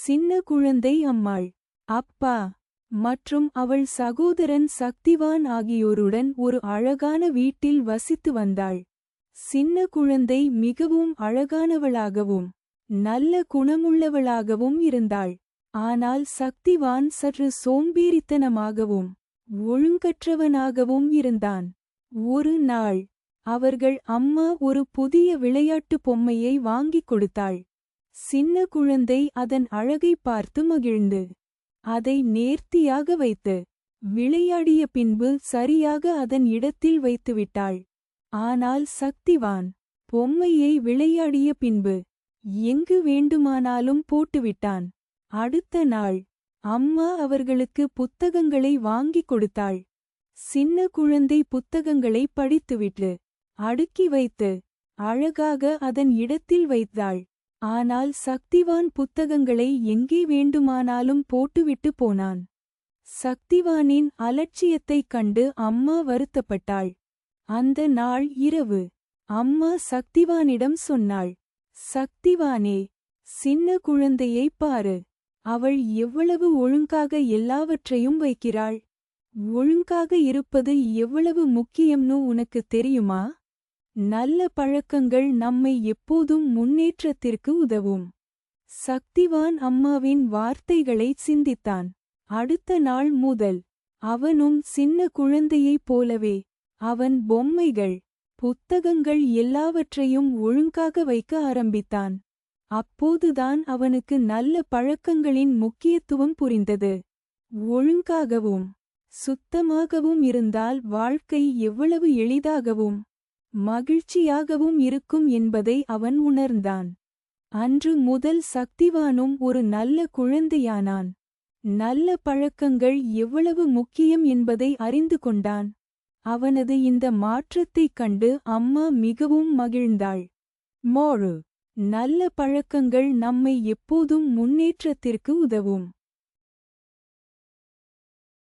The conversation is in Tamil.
சின்ன குழந்தை அம்மாள், அப்பா மற்றும் அவள் சகோதரன் சக்திவான் ஆகியோருடன் ஒரு அழகான வீட்டில் வசித்து வந்தாள். சின்ன குழந்தை மிகவும் அழகானவளாகவும் நல்ல குணமுள்ளவளாகவும் இருந்தாள். ஆனால் சக்திவான் சற்று சோம்பேறித்தனமாகவும் ஒழுங்கற்றவனாகவும் இருந்தான். ஒரு நாள் அவர்கள் அம்மா ஒரு புதிய விளையாட்டு பொம்மையை வாங்கிக் கொடுத்தாள். சின்ன குழந்தை அதன் அழகை பார்த்து மகிழ்ந்து அதை நேர்த்தியாக வைத்து விளையாடிய பின்பு சரியாக அதன் இடத்தில் வைத்துவிட்டாள். ஆனால் சக்திவான் பொம்மையை விளையாடிய பின்பு எங்கு வேண்டுமானாலும் போட்டுவிட்டான். அடுத்த நாள் அம்மா அவர்களுக்கு புத்தகங்களை வாங்கிக் கொடுத்தாள். சின்ன குழந்தை புத்தகங்களை படித்துவிட்டு அடுக்கி வைத்து அழகாக அதன் இடத்தில் வைத்தாள். ஆனால் சக்திவான் புத்தகங்களை எங்கே வேண்டுமானாலும் போட்டுவிட்டு போனான். சக்திவானின் அலட்சியத்தைக் கண்டு அம்மா வருத்தப்பட்டாள். அந்த நாள் இரவு அம்மா சக்திவானிடம் சொன்னாள், சக்திவானே, சின்ன குழந்தையைப் பாரு. அவள் எவ்வளவு ஒழுங்காக எல்லாவற்றையும் வைக்கிறாள். ஒழுங்காக இருப்பது எவ்வளவு முக்கியம்னு உனக்கு தெரியுமா? நல்ல பழக்கங்கள் நம்மை எப்போதும் முன்னேற்றத்திற்கு உதவும். சக்திவான் அம்மாவின் வார்த்தைகளை சிந்தித்தான். அடுத்த நாள் முதல் அவனும் சின்ன குழந்தையைப் போலவே அவன் பொம்மைகள், புத்தகங்கள் எல்லாவற்றையும் ஒழுங்காக வைக்க ஆரம்பித்தான். அப்போதுதான் அவனுக்கு நல்ல பழக்கங்களின் முக்கியத்துவம் புரிந்தது. ஒழுங்காகவும் சுத்தமாகவும் இருந்தால் வாழ்க்கை எவ்வளவு எளிதாகவும் மகிழ்ச்சியாகவும் இருக்கும் என்பதை அவன் உணர்ந்தான். அன்று முதல் சக்திவானும் ஒரு நல்ல குழந்தையானான். நல்ல பழக்கங்கள் எவ்வளவு முக்கியம் என்பதை அறிந்து கொண்டான். அவனது இந்த மாற்றத்தைக் கண்டு அம்மா மிகவும் மகிழ்ந்தாள். மோரு நல்ல பழக்கங்கள் நம்மை எப்போதும் முன்னேற்றத்திற்கு உதவும்.